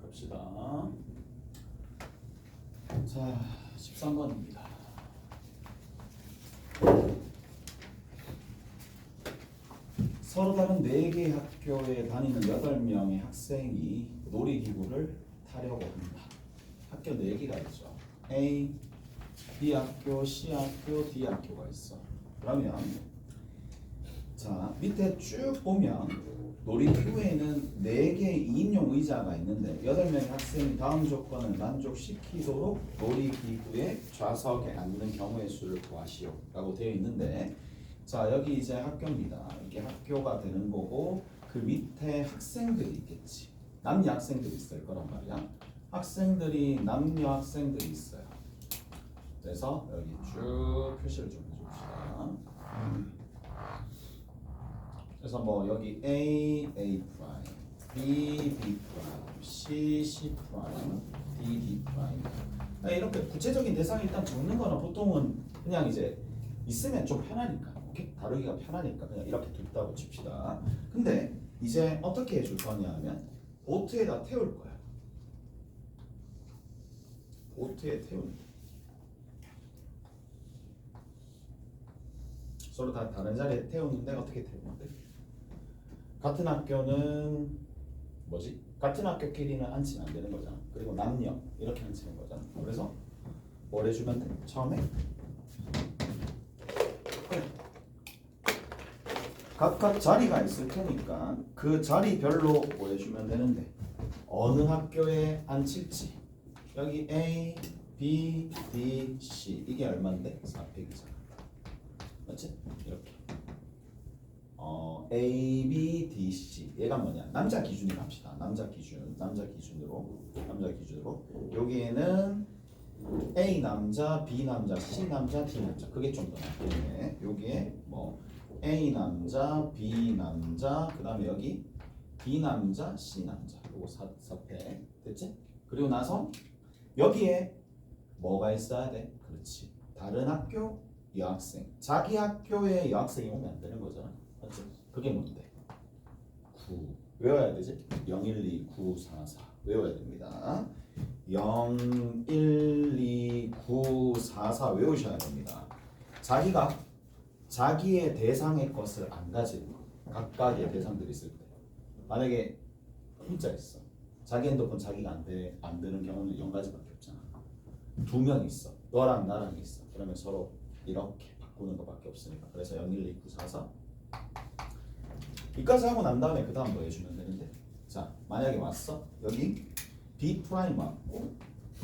갑시다. 자, 13번입니다. 서로 다른 4개의 학교에 다니는 8명의 학생이 놀이기구를 타려고 합니다. 학교 4개가 있죠. A, B 학교, C 학교, D 학교가 있어. 그러면 자, 밑에 쭉 보면 놀이기구에는 4개의 2인용 의자가 있는데 8명의 학생이 다음 조건을 만족시키도록 놀이기구의 좌석에 앉는 경우의 수를 구하시오 라고 되어 있는데, 자, 여기 이제 학교입니다. 이게 학교가 되는 거고 그 밑에 학생들이 있겠지. 남녀 학생들이 있을 거란 말이야. 학생들이 남녀 학생들이 있어요. 그래서 여기 쭉 표시를 좀 해줍시다. 그래서 뭐 여기 A, A 프라임, B, B 프라임, C, C 프라임, D, D 프라임. 이렇게 구체적인 대상을 일단 적는 거는 보통은 그냥 이제 있으면 좀 편하니까, 오케이? 다루기가 편하니까 그냥 이렇게 뒀다고 칩시다. 근데 이제 어떻게 해줄 거냐 하면 보트에다 태울 거야. 보트에 태우는 거야. 서로 다 다른 자리에 태우는데 어떻게 태우는데? 같은 학교는 뭐지? 같은 학교끼리는 앉히면 안 되는 거잖아. 그리고 남녀 이렇게 앉히는 거잖아. 그래서 뭘 해주면 돼? 처음에 각각 자리가 있을 테니까 그 자리별로 뭐 해주면 되는데 어느 학교에 앉힐지 여기 A, B, D, C 이게 얼마인데? 4팩이잖아. 맞지? 이렇게 A, B, D, C 얘가 뭐냐? 남자 기준으로 합시다. 남자 기준으로 여기에는 A 남자, B 남자, C 남자, D 남자 그게 좀 더 낫겠네. 여기에 뭐 A 남자, B 남자, 그 다음에 여기 B 남자, C 남자 요거 4팩 됐지? 그리고 나서 여기에 뭐가 있어야 돼? 그렇지, 다른 학교 여학생. 자기 학교에 여학생이 오면 안 되는 거잖아. 맞지? 그게 뭔데? 9 외워야 되지? 0, 1, 2, 9, 4, 4 외워야 됩니다. 0, 1, 2, 9, 4, 4 외우셔야 됩니다. 자기가 자기의 대상의 것을 안 가지고 각각의 대상들이 있을 때, 만약에 혼자 있어. 자기 핸드폰 자기가 안 되는 경우는 0가지밖에 없잖아. 2명 있어. 너랑 나랑 있어. 그러면 서로 이렇게 바꾸는 것밖에 없으니까. 그래서 0, 1, 2, 9, 4, 4 이까지 하고 난 다음에 그 다음 뭐 해주면 되는데, 자, 만약에 왔어. 여기 B 프라임 왔고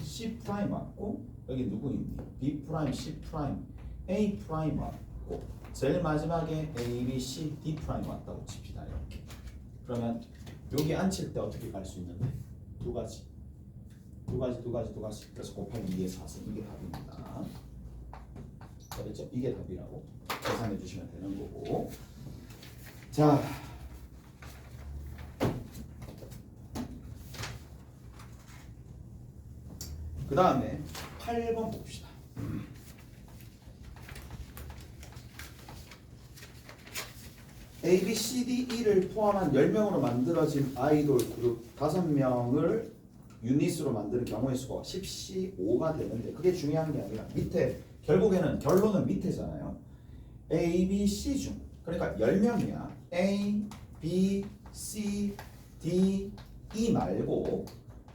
C 프라임 왔고 여기 누구 있니? B 프라임, C 프라임, A 프라임 왔고 제일 마지막에 A, B, C, D 프라임 왔다고 칩시다. 이렇게. 그러면 여기 앉힐 때 어떻게 갈 수 있는데? 두 가지. 그래서 곱하기 2의 4승 이게 답입니다. 그렇죠? 이게 답이라고 계산해 주시면 되는 거고. 자, 그 다음에 8번 봅시다. A, B, C, D, E를 포함한 10명으로 만들어진 아이돌 그룹 5명을 유닛으로 만드는 경우의 수가 10C5가 되는데, 그게 중요한 게 아니라 밑에 결국에는 결론은 밑에잖아요. A, B, C 중, 그러니까 10명이야. A, B, C, D, E 말고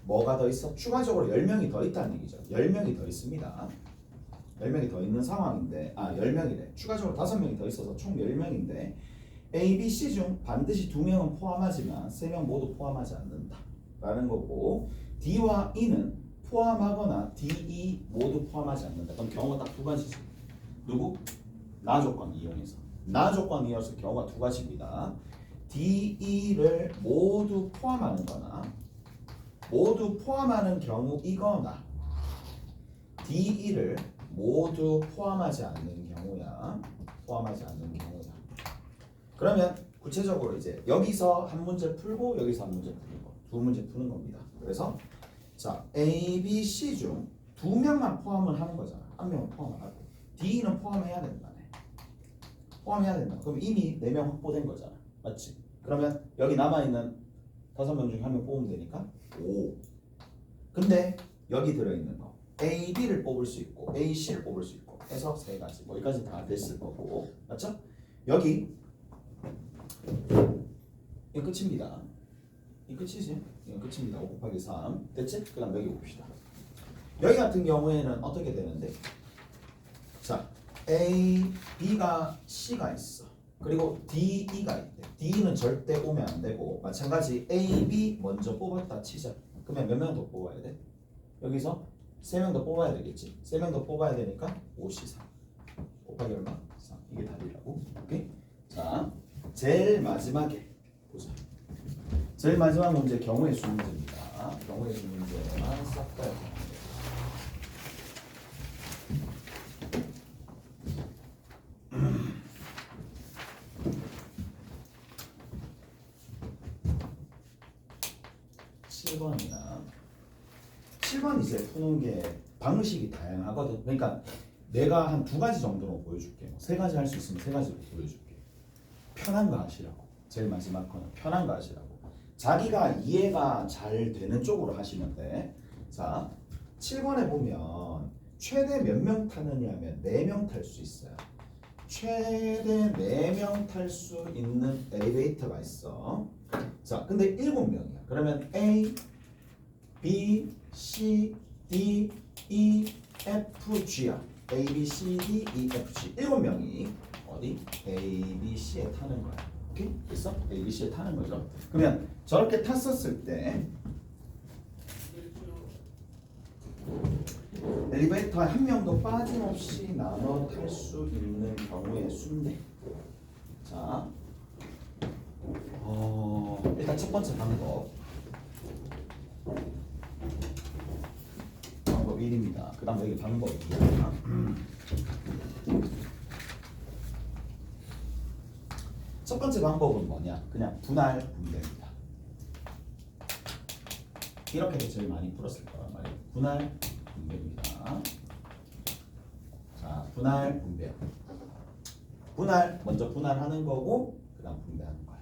뭐가 더 있어? 추가적으로 10명이 더 있다는 얘기죠. 10명이 더 있습니다. 10명이 더 있는 상황인데, 10명이래. 추가적으로 5명이 더 있어서 총 10명인데 A, B, C 중 반드시 2명은 포함하지만 3명 모두 포함하지 않는다 라는 거고, D와 E는 포함하거나 D, E 모두 포함하지 않는다. 그럼 경우가 딱 2가지죠. 누구? 나 조건 이용해서. 나 조건 이용해서 경우가 2가지입니다. D, E를 모두 포함하는 거나 모두 포함하는 경우이거나 D, E를 모두 포함하지 않는 경우야. 그러면 구체적으로 이제 여기서 한 문제 풀고 여기서 한 문제 푸는 거, 2문제 푸는 겁니다. 그래서 자, A, B, C 중 2명만 포함을 하는 거잖아. 1명은 포함 안 하고 D는 포함해야 된다네. 포함해야 된다. 그럼 이미 4명 확보된 거잖아. 맞지? 그러면 여기 남아있는 5명 중에 1명 뽑으면 되니까 5. 근데 여기 들어있는 거 A, B를 뽑을 수 있고 A, C를 뽑을 수 있고 해서 세 가지. 뭐 여기까지 다 됐을 거고 맞죠? 여기 이 끝입니다. 이 끝이지? 이건 끝입니다. 5 곱하기 3 됐지? 그 다음 여기 봅시다. 여기 같은 경우에는 어떻게 되는데 자 A, B가 C가 있어. 그리고 D, E가 있대. D는 절대 오면 안 되고 마찬가지 A, B 먼저 뽑았다 치자. 그러면 몇 명 더 뽑아야 돼? 여기서 3명 더 뽑아야 되겠지. 3명 더 뽑아야 되니까 5C3 곱하기 얼마? 3. 이게 답이라고. 오케이? 자, 제일 마지막에 보자. 제일 마지막 문제 경우의 수 문제입니다. 경우의 수 문제만 싹 다 해서 7번이야. 7번 이제 푸는 게 방식이 다양하거든. 그러니까 내가 한 2가지 정도로 보여줄게. 3가지 할 수 있으면 3가지로 보여줄게. 편한 거 하시라고. 제일 마지막 거는 편한 거 하시라고. 자기가 이해가 잘 되는 쪽으로 하시면 돼. 자, 7번에 보면 최대 몇 명 타느냐 하면 4명 탈 수 있어요. 최대 4명 탈 수 있는 엘리베이터가 있어. 자, 근데 7명이야. 그러면 A, B, C, D, E, F, G야. A, B, C, D, E, F, G. 7명이 어디? A, B, C에 타는 거야. 오케이? 됐어? A, B, C에 타는 거죠. 그러면 저렇게 탔었을 때 엘리베이터에 한 명도 빠짐없이 나눠 탈 수 있는 경우의 수인데 자 일단 첫 번째 방법 1입니다. 그 다음 여기 방법입니다. 첫 번째 방법은 뭐냐? 그냥 분할 분배입니다. 이렇게 제일 많이 풀었을 거란 말이에요. 분할 분배입니다. 자, 분할 분배. 분할 먼저 분할하는 거고 그 다음 분배하는 거예요.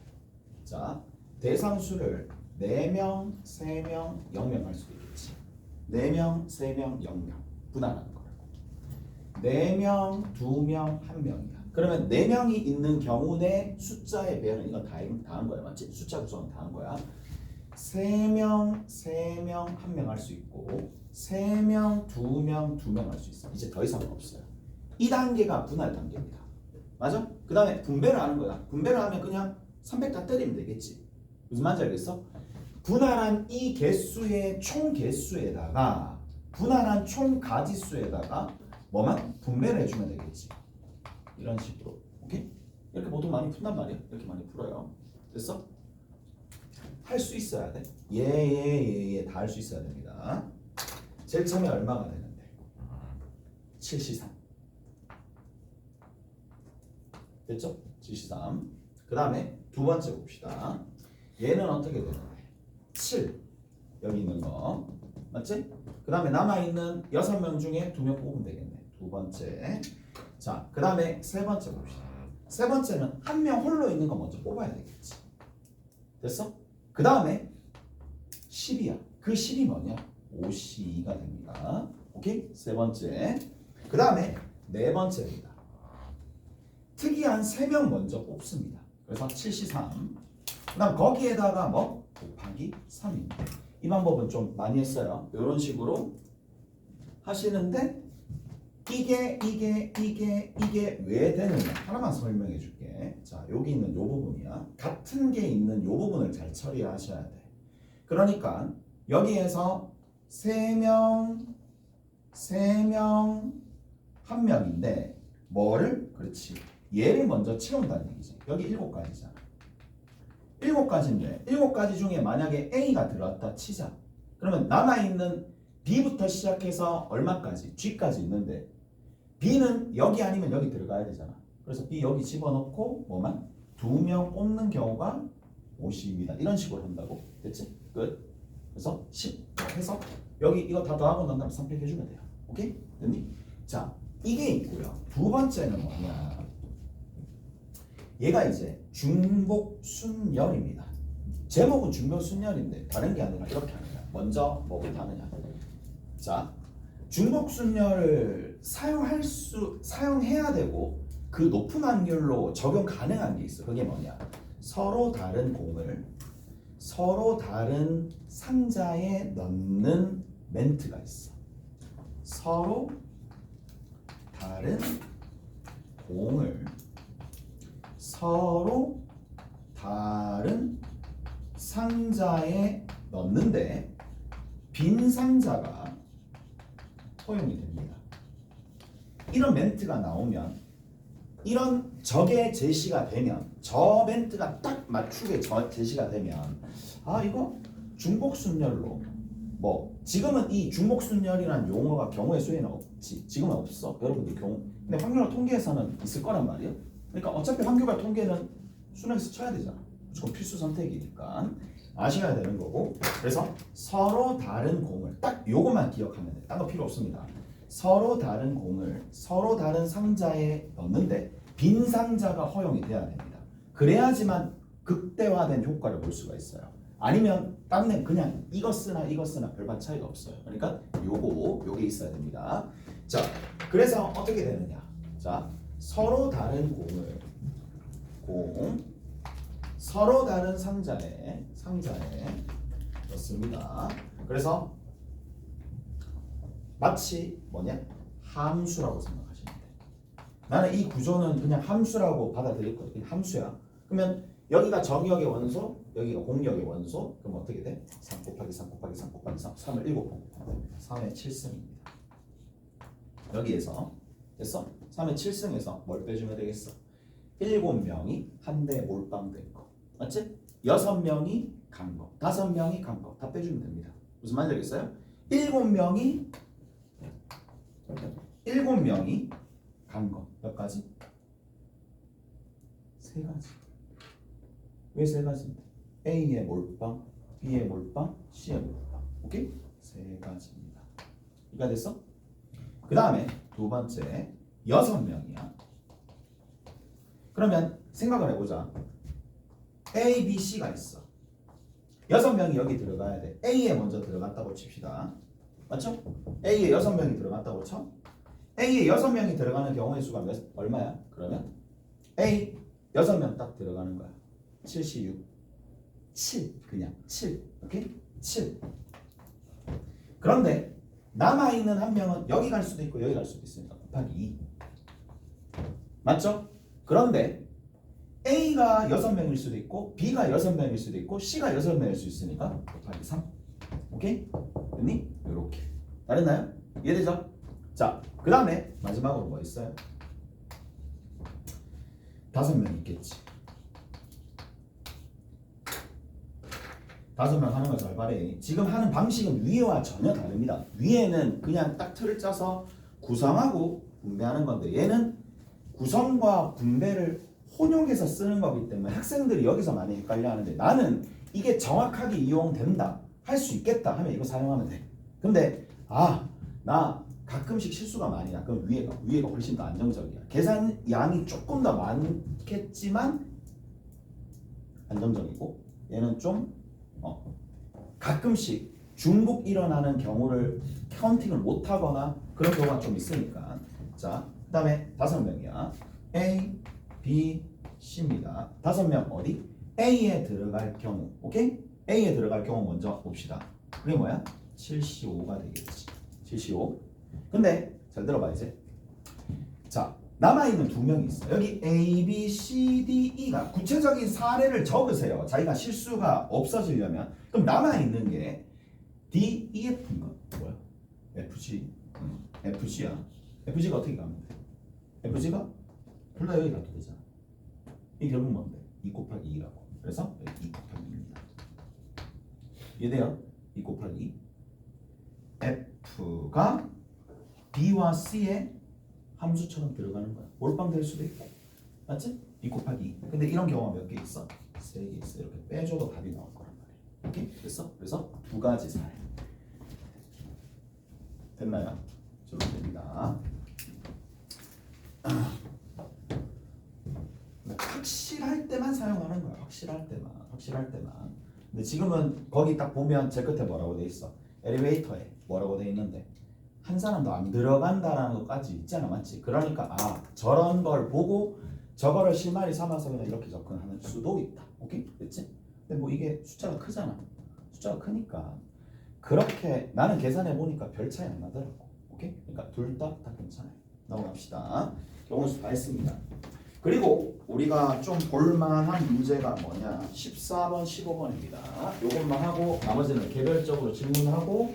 자, 대상수를 4명, 3명, 0명 할 수도 있겠지. 4명, 3명, 0명 분할하는 거라고. 4명, 2명, 1명이야. 그러면 4명이 있는 경우 내 숫자의 배열은 이건 다 한 거야. 맞지? 숫자 구성은 다 한 거야. 3명, 3명, 1명 할 수 있고 3명, 2명, 2명 할 수 있어. 이제 더 이상은 없어요. 이 단계가 분할 단계입니다. 맞아? 그 다음에 분배를 하는 거야. 분배를 하면 그냥 300 다 때리면 되겠지. 무슨 말인지 알겠어? 분할한 이 개수의 총 개수에다가 분할한 총 가지수에다가 뭐만 분배를 해주면 되겠지. 이런 식으로. 오케이? 이렇게 보통 많이 푼단 말이야. 이렇게 많이 풀어요. 됐어? 할 수 있어야 돼. 예, 다 할 수 있어야 됩니다. 제일 처음에 얼마가 되는데? 7C3. 됐죠? 7C3. 그 다음에 두 번째 봅시다. 얘는 어떻게 되는데? 7. 여기 있는 거. 맞지? 그 다음에 남아있는 6명 중에 2명 뽑으면 되겠네. 두 번째. 자, 그 다음에 세 번째 봅시다. 세 번째는 한 명 홀로 있는 거 먼저 뽑아야 되겠지. 됐어? 그 다음에 10이야. 그 10이 뭐냐? 5C2가 됩니다. 오케이? 세 번째. 그 다음에 네 번째입니다. 특이한 3명 먼저 뽑습니다. 그래서 7C3. 그 다음 거기에다가 뭐? 곱하기 3입니다. 이 방법은 좀 많이 했어요. 이런 식으로 하시는데 이게 왜 되느냐 하나만 설명해 줄게. 자, 여기 있는 요 부분이야. 같은 게 있는 요 부분을 잘 처리하셔야 돼. 그러니까 여기에서 3명 1명인데 뭐를? 그렇지. 얘를 먼저 채운다는 얘기지. 여기 7가지잖아. 7가지인데 7가지 중에 만약에 A가 들어왔다 치자. 그러면 남아있는 B부터 시작해서 얼마까지? G까지 있는데 B는 여기 아니면 여기 들어가야 되잖아. 그래서 B 여기 집어넣고 뭐만? 2명 뽑는 경우가 50입니다. 이런 식으로 한다고. 됐지? 끝. 그래서 10 해서 여기 이거 다 더하고 난 다음에 300 해주면 돼요. 오케이? 됐니? 자, 이게 있고요. 두 번째는 뭐냐? 얘가 이제 중복순열입니다. 제목은 중복순열인데 다른 게 아니라 이렇게 하는 거야. 먼저 뭐부터 하느냐. 자, 중복순열을 사용해야 되고 그 높은 확률로 적용 가능한 게 있어. 그게 뭐냐? 서로 다른 공을 서로 다른 상자에 넣는 멘트가 있어. 서로 다른 공을 서로 다른 상자에 넣는데 빈 상자가 허용이 됩니다. 이런 멘트가 나오면 이런 적의 제시가 되면 저 멘트가 딱 맞추게 제시가 되면 아 이거 중복순열로 뭐 지금은 이 중복순열이라는 용어가 경우의 수에는 없지. 지금은 없어. 여러분들 경우 근데 확률화 통계에서는 있을 거란 말이에요. 그러니까 어차피 확률화 통계는 수능에서 쳐야 되잖아. 무조건 필수 선택이니까 아셔야 되는 거고. 그래서 서로 다른 공을 딱 요것만 기억하면 돼. 딴 거 필요 없습니다. 서로 다른 공을 서로 다른 상자에 넣는데 빈 상자가 허용이 돼야 됩니다. 그래야지만 극대화된 효과를 볼 수가 있어요. 아니면 딴 그냥 이거 쓰나 별반 차이가 없어요. 그러니까 요게 있어야 됩니다. 자, 그래서 어떻게 되느냐? 자, 서로 다른 공 서로 다른 상자에 넣습니다. 그래서 마치 뭐냐? 함수라고 생각하시면 돼요. 나는 이 구조는 그냥 함수라고 받아들일 거예요. 그냥 함수야. 그러면 여기가 정역의 원소, 여기가 공역의 원소. 그럼 어떻게 돼? 3 곱하기 3 곱하기 3 곱하기 3, 3을 7번 곱하면 3의 7승입니다. 여기에서 됐어? 3의 7승에서 뭘 빼주면 되겠어? 7명이 한 대 몰빵된 거. 맞지? 6명이 간 거, 5명이 간 거 다 빼주면 됩니다. 무슨 말인지 알겠어요? 7명이 간 거 몇 가지? 3가지. 왜 3가지인데? A의 몰빵, B의 몰빵, C의 몰빵. 오케이? 3가지입니다. 이해가 됐어? 그 다음에 두 번째 6명이야. 그러면 생각을 해보자. A, B, C가 있어. 6명이 여기 들어가야 돼. A에 먼저 들어갔다고 칩시다. 맞죠? A에 6명이 들어갔다고 쳐. A에 6명이 들어가는 경우의 수가 얼마야? 그러면 A 6명 딱 들어가는 거야. 76. 7. 그냥 7. 오케이? 7. 그런데 남아있는 한 명은 여기 갈 수도 있고 여기 갈 수도 있으니까 곱하기 2. 맞죠? 그런데 A가 6명일 수도 있고 B가 6명일 수도 있고 C가 6명일 수 있으니까 곱하기 3. 오케이? 됐니? 이렇게. 다르나요? 이해되죠? 자, 그 다음에 마지막으로 뭐 있어요? 5명 있겠지. 5명 하는 거 잘 봐래. 지금 하는 방식은 위에와 전혀 다릅니다. 위에는 그냥 딱 틀을 짜서 구성하고 분배하는 건데 얘는 구성과 분배를 혼용해서 쓰는 거기 때문에 학생들이 여기서 많이 헷갈려 하는데 나는 이게 정확하게 이용된다, 할 수 있겠다 하면 이거 사용하면 돼. 근데 나 가끔씩 실수가 많이 나. 그럼 위에가 훨씬 더 안정적이야. 계산 양이 조금 더 많겠지만 안정적이고 얘는 좀 가끔씩 중복 일어나는 경우를 카운팅을 못하거나 그런 경우가 좀 있으니까. 자, 그 다음에 5명이야. A, B, C입니다. 5명 어디? A에 들어갈 경우. 오케이? A에 들어갈 경우 먼저 봅시다. 그게 뭐야? 75가 되겠지. 75. 근데 잘 들어봐 이제. 자, 남아있는 2명이 있어. 여기 A, B, C, D, E가 구체적인 사례를 적으세요. 자기가 실수가 없어지려면. 그럼 남아있는 게 D, E, F인가? 뭐야? FG. FG야. FG가 어떻게 가면 돼? FG가 둘 다 여기 가도 되잖아. 이게 결국 뭔데? 2 곱하기 2라고. 그래서 2 곱하기 2입니다. 이해돼요? 2 곱하기 2. F가 B와 C에 함수처럼 들어가는 거야. 몰빵 될 수도 있고. 맞지? 2 곱하기 2. 근데 이런 경우가 몇 개 있어? 3개 있어. 이렇게 빼줘도 답이 나올 거란 말이야. 오케이? 됐어? 그래서 2가지 사례. 됐나요? 저로 됩니다. 확실할 때만 사용하는 거야. 확실할 때만. 근데 지금은 거기 딱 보면 제 끝에 뭐라고 돼 있어? 엘리베이터에 뭐라고 돼 있는데 한 사람도 안 들어간다라는 것까지 있잖아, 맞지? 그러니까 저런 걸 보고 저거를 실마리 삼아서 그냥 이렇게 접근하는 수도 있다. 오케이? 됐지? 근데 뭐 이게 숫자가 크잖아. 숫자가 크니까 그렇게 나는 계산해 보니까 별 차이 안 나더라고. 오케이? 그러니까 둘 다 괜찮아요. 넘어갑시다. 경우수 다 했습니다. 그리고 우리가 좀 볼만한 문제가 뭐냐? 14번, 15번입니다. 요것만 하고 나머지는 개별적으로 질문하고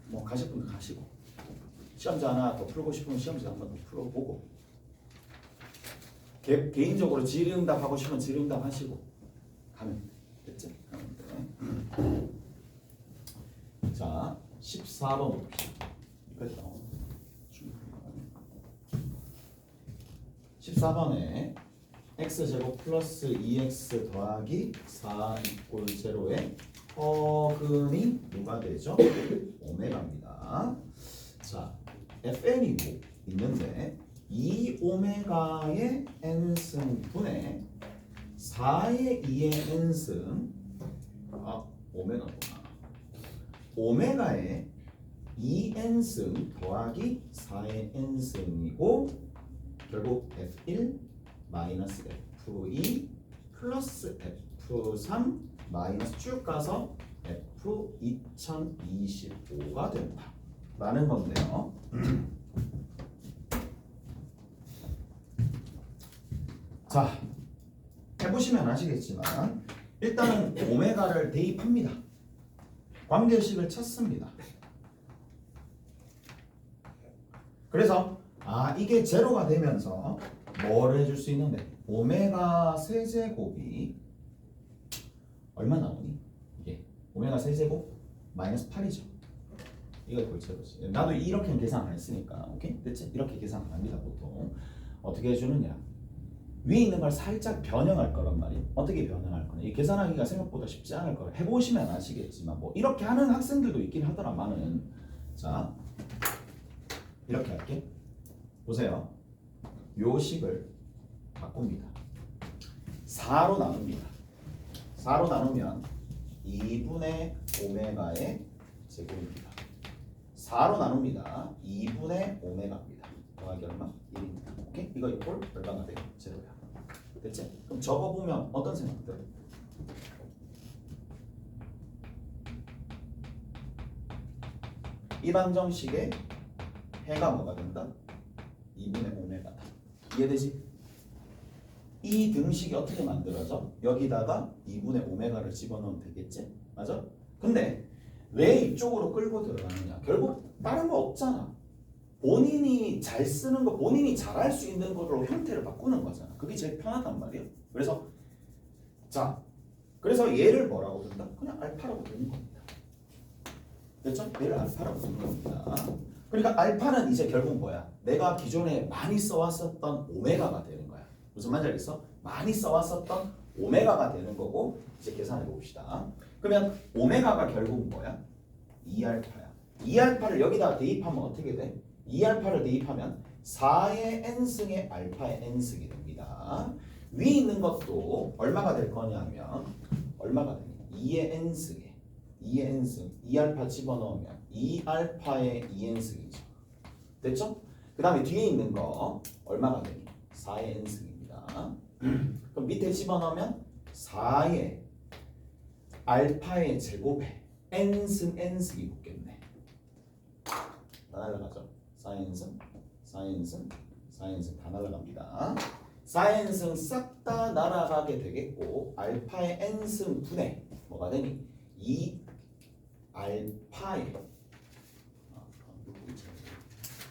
뭐 가실 분들 가시고 시험지 하나 더 풀고 싶으면 시험지 한번 더 풀어보고 개인적으로 질의응답 하고 싶으면 질의응답 하시고 가면 됐지? 가면 돼. 자, 14번 봅시다. 여기까지 나오네. 14번에 x제곱 플러스 2x 더하기 4 이꼴 0의 허근이 누가 되죠? 오메가입니다. 자, fn이고 있는데 2오메가의 n승 분의 4의 2의 n승 오메가구나. 오메가의 2n승 더하기 4의 n승이고 결국 F1 마이너스 F2 플러스 F3 마이너스 쭉 가서 F2025가 된다 라는 건데요. 자, 해보시면 아시겠지만 일단은 오메가를 대입합니다. 관계식을 찾습니다. 그래서 이게 제로가 되면서 뭘 해줄 수 있는데 오메가 세제곱이 얼마 나오니? 이게 오메가 세제곱 마이너스 8이죠. 이걸 골쳐보지. 나도 이렇게 계산 안 했으니까 오케이? 됐지? 이렇게 계산 안 합니다. 보통 어떻게 해주느냐, 위에 있는 걸 살짝 변형할 거란 말이에요. 어떻게 변형할 거냐, 이 계산하기가 생각보다 쉽지 않을 거예요. 해보시면 아시겠지만 뭐 이렇게 하는 학생들도 있긴 하더라만은. 자, 이렇게 할게. 보세요. 요 식을 바꿉니다. 4로 나눕니다. 4로 나누면 2분의 오메가의 제곱입니다. 4로 나눕니다. 2분의 오메가입니다. 더하기 얼마? 1입니다. 오케이? 이거 이꼴 얼마가 돼요? 제로야. 됐지? 그럼 적어보면 어떤 생각들? 이 방정식의 해가 뭐가 된다? 2분의 오메가다. 이해되지? 이 등식이 어떻게 만들어져? 여기다가 2분의 오메가를 집어넣으면 되겠지? 맞아? 근데 왜 이쪽으로 끌고 들어가느냐? 결국 다른 거 없잖아. 본인이 잘 쓰는 거, 본인이 잘할 수 있는 거로 형태를 바꾸는 거잖아. 그게 제일 편하단 말이에요. 그래서 자, 그래서 얘를 뭐라고 부른다? 그냥 알파라고 부르는 겁니다. 됐죠? 얘를 알파라고 부르는 겁니다. 그러니까 알파는 이제 결국 뭐야? 내가 기존에 많이 써왔었던 오메가가 되는 거야. 무슨 말인지 알겠어? 많이 써왔었던 오메가가 되는 거고, 이제 계산해 봅시다. 그러면 오메가가 결국 뭐야? 2알파야. 2알파를 여기다가 대입하면 어떻게 돼? 2알파를 대입하면 4의 n승의 알파의 n승이 됩니다. 위에 있는 것도 얼마가 될 거냐면 얼마가 되냐? 2의 n승에 2의 n승 2알파 집어넣으면 2알파의 2n승이죠. 됐죠? 그 다음에 뒤에 있는 거 얼마가 되니? 4의 n승입니다. 그럼 밑에 집어넣으면 4의 알파의 제곱에 n승 n승이 붙겠네. 다 날라가죠. 4n승 4n승 4n승 다 날라갑니다. 4n승 싹 다 날아가게 되겠고, 알파의 n승 분의 뭐가 되니? 2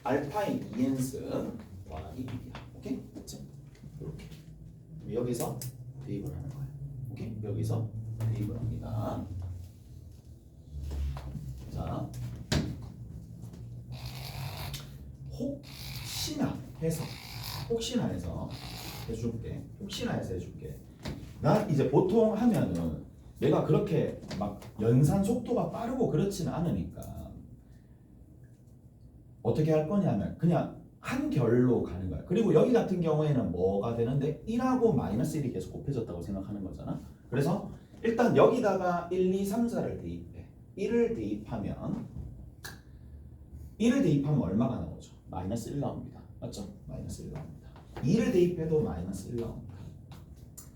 알파의 2n승 더하기 1이야. 오케이? 됐지? 이렇게 여기서 대입을 하는 거야. 오케이? 여기서 대입을 합니다. 자, 혹시나 해서 해줄게. 나 이제 보통 하면은 내가 그렇게 막 연산 속도가 빠르고 그렇지는 않으니까 어떻게 할 거냐면 그냥 한 결로 가는 거야. 그리고 여기 같은 경우에는 뭐가 되는데 1하고 마이너스 1이 계속 곱해졌다고 생각하는 거잖아. 그래서 일단 여기다가 1, 2, 3, 4를 대입해. 1을 대입하면 얼마가 나오죠? 마이너스 1 나옵니다. 맞죠? 마이너스 1 나옵니다. 2를 대입해도 마이너스 1 나옵니다.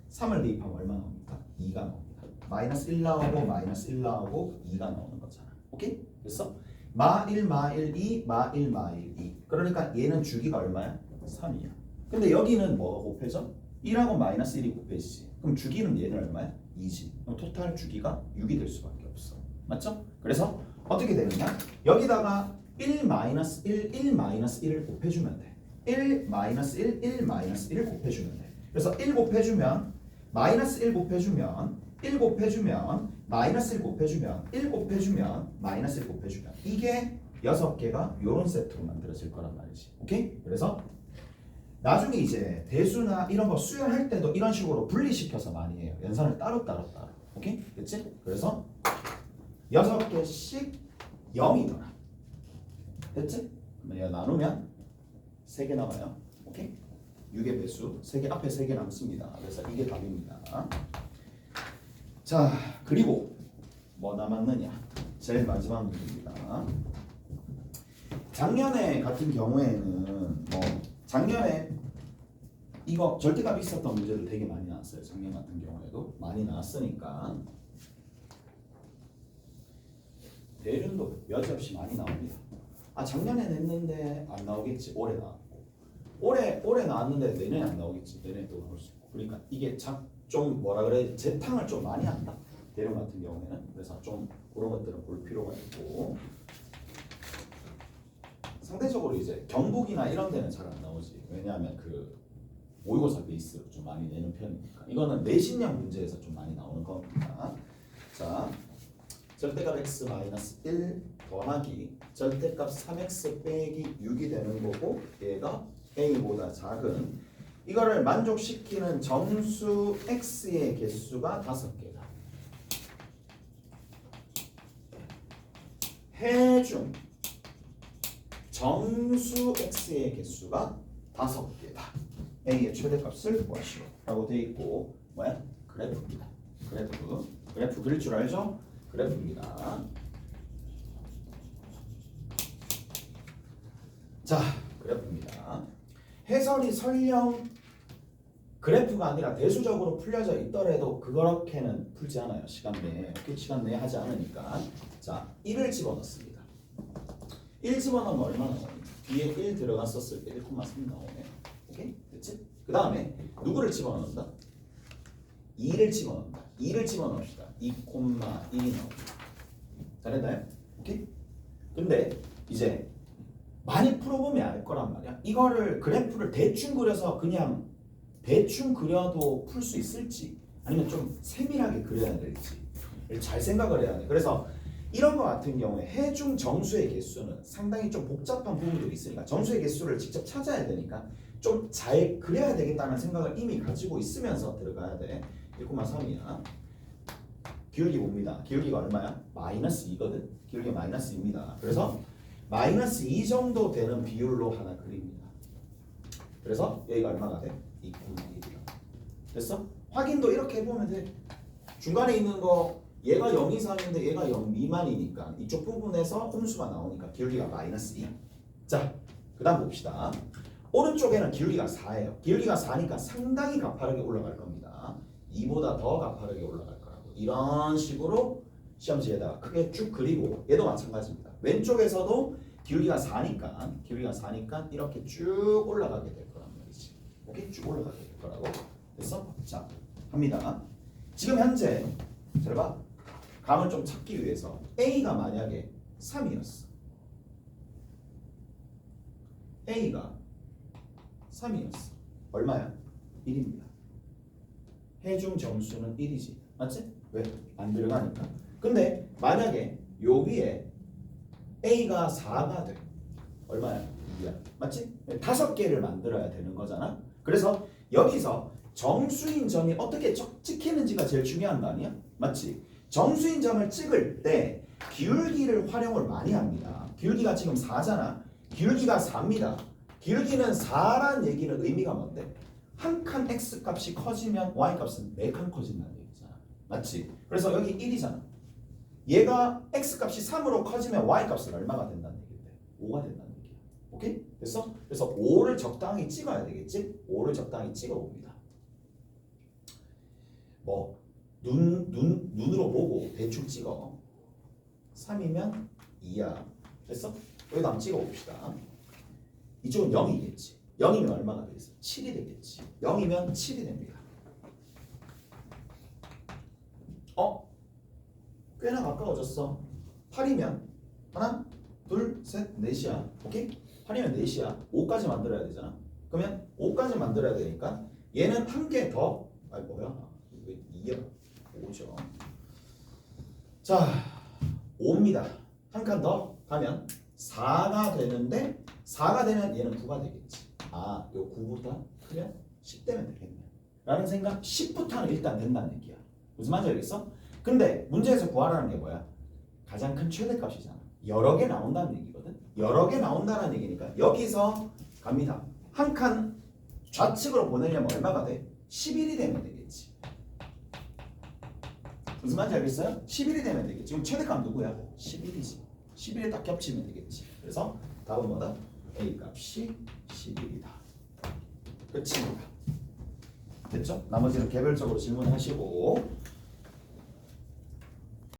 3을 대입하면 얼마 나옵니까? 2가 나옵니다. 마이너스 1 나오고 마이너스 1 나오고 2가 나오는 거잖아. 오케이? 그래서 마1 마1 2 마1 마1 2. 그러니까 얘는 주기가 얼마야? 3이야. 근데 여기는 뭐가 곱해져? 1하고 마이너스 1이 곱해지지. 그럼 주기는 얘는 얼마야? 2지. 그럼 토탈 주기가 6이 될 수밖에 없어. 맞죠? 그래서 어떻게 되느냐? 여기다가 1 마이너스 1, 1 마이너스 1을 곱해주면 돼. 1 마이너스 1, 1 마이너스 1을 곱해주면 돼. 그래서 1 곱해주면 마이너스 1 곱해주면 1 곱해주면 마이너스 1 곱해주면 1 곱해주면 마이너스 1 곱해주면 이게 6개가 요런 세트로 만들어질 거란 말이지. 오케이? 그래서 나중에 이제 대수나 이런 거 수열할 때도 이런 식으로 분리시켜서 많이 해요. 연산을 따로. 오케이? 됐지? 그래서 6개씩 0이더라. 됐지? 그러면 얘 나누면 3개 나와요. 오케이? 6의 배수 3개 앞에 3개 남습니다. 그래서 이게 답입니다. 자, 그리고 뭐 남았느냐? 제일 마지막 문제입니다. 작년에 같은 경우에는 뭐 작년에 이거 절대값이 있었던 문제도 되게 많이 나왔어요. 작년 같은 경우에도 많이 나왔으니까 대륜도 여지없이 많이 나옵니다. 아, 작년에 냈는데 안 나오겠지. 올해 나왔고 올해 나왔는데 내년에 안 나오겠지. 내년에 또 나올 수 있고. 그러니까 이게 좀 뭐라 그래, 재탕을 좀 많이 한다. 대륜 같은 경우에는. 그래서 좀 그런 것들은 볼 필요가 있고, 상대적으로 이제 경북이나 이런 데는 잘 안 나오지. 왜냐하면 그 모의고사 베이스로 좀 많이 내는 편이니까. 이거는 내신형 문제에서 좀 많이 나오는 겁니다. 자, 절대값 x-1 더하기 절대값 3x 빼기 6이 되는 거고, 얘가 a보다 작은, 이거를 만족시키는 정수 x의 개수가 5개다. 해중 정수 x의 개수가 5개다. a의 최대값을 구하시오 라고 되어 있고, 뭐야? 그래프입니다. 그래프 그릴 줄 알죠? 그래프입니다. 자, 그래프입니다. 해설이 설령 그래프가 아니라 대수적으로 풀려져 있더라도 그렇게는 풀지 않아요. 시간 내에. 시간 내에 하지 않으니까. 자, 1을 집어넣습니다. 1 집어넣으면 얼마 나오니? 뒤에 1 들어갔었을 때 1,3 나오네. 오케이? 됐지? 그 다음에 누구를 집어넣는다? 2를 집어넣는다. 2를 집어넣읍시다. 2,1이 나옵니다. 잘했나요? 오케이? 근데 이제 많이 풀어보면 알 거란 말이야. 이거를 그래프를 대충 그려서 그냥 대충 그려도 풀 수 있을지, 아니면 좀 세밀하게 그려야 될지 잘 생각을 해야 돼. 그래서 이런 거 같은 경우에 해중 정수의 개수는 상당히 좀 복잡한 부분들이 있으니까 정수의 개수를 직접 찾아야 되니까 좀 잘 그려야 되겠다는 생각을 이미 가지고 있으면서 들어가야 돼. 1,3이야. 기울기 봅니다. 기울기가 얼마야? 마이너스 2거든. 기울기 마이너스 2입니다. 그래서 마이너스 2 정도 되는 비율로 하나 그립니다. 그래서 여기가 얼마가 돼? 2,1이야. 됐어? 확인도 이렇게 해보면 돼. 중간에 있는 거 얘가 0 이상인데 얘가 0 미만이니까 이쪽 부분에서 홈수가 나오니까 기울기가 마이너스 2. 자, 그 다음 봅시다. 오른쪽에는 기울기가 4예요. 기울기가 4니까 상당히 가파르게 올라갈 겁니다. 2보다 더 가파르게 올라갈 거라고. 이런 식으로 시험지에다가 크게 쭉 그리고, 얘도 마찬가지입니다. 왼쪽에서도 기울기가 4니까 이렇게 쭉 올라가게 될 거란 말이지. 오케이? 쭉 올라가게 될 거라고. 됐어? 자, 합니다. 지금 현재 잘 봐. 감을 좀 찾기 위해서 A가 만약에 3이었어. A가 3이었어. 얼마야? 1입니다. 해중 정수는 1이지. 맞지? 왜? 안 들어가니까. 근데 만약에 요 위에 A가 4가 돼. 얼마야? 2야. 맞지? 5개를 만들어야 되는 거잖아. 그래서 여기서 정수인 점이 어떻게 찍히는지가 제일 중요한 거 아니야? 맞지? 정수인 점을 찍을 때 기울기를 활용을 많이 합니다. 기울기가 지금 4잖아. 기울기가 4입니다. 기울기는 4란 얘기는 의미가 뭔데? 한 칸 x 값이 커지면 y 값은 4칸 커진다는 얘기잖아. 맞지? 그래서 여기 1이잖아. 얘가 x값이 3으로 커지면 y값은 얼마가 된다는 얘기인데? 5가 된다는 얘기야. 오케이? 됐어? 그래서 5를 적당히 찍어야 되겠지? 5를 적당히 찍어봅니다. 뭐 눈으로 보고 대충 찍어. 3이면 2야. 됐어? 여기다 한번 찍어봅시다. 이쪽은 0이겠지. 0이면 얼마가 되겠어? 7이 되겠지. 0이면 7이 됩니다. 꽤나 가까워졌어. 8이면 하나, 둘, 셋, 넷이야. 오케이? 8이면 넷이야. 5까지 만들어야 되잖아. 그러면 5까지 만들어야 되니까 얘는 한 개 더. 아니 뭐야? 왜 2야? 5죠. 자, 5입니다. 한 칸 더 가면 4가 되는데 4가 되면 얘는 9가 되겠지. 아, 요 9보다 크면 10 되면 되겠네. 라는 생각. 10부터는 일단 된다는 얘기야. 무슨 말인지 알겠어? 근데 문제에서 구하라는 게 뭐야? 가장 큰 최대값이잖아. 여러 개 나온다는 얘기거든. 여러 개 나온다는 얘기니까 여기서 갑니다. 한 칸 좌측으로 보내려면 얼마가 돼? 11이 되면 되겠지. 무슨 말인지 알겠어요? 11이 되면 되겠지. 지금 최대값 누구야? 11이지. 11에 딱 겹치면 되겠지. 그래서 답은 뭐다? A 값이 11이다. 끝입니다. 됐죠? 나머지는 개별적으로 질문하시고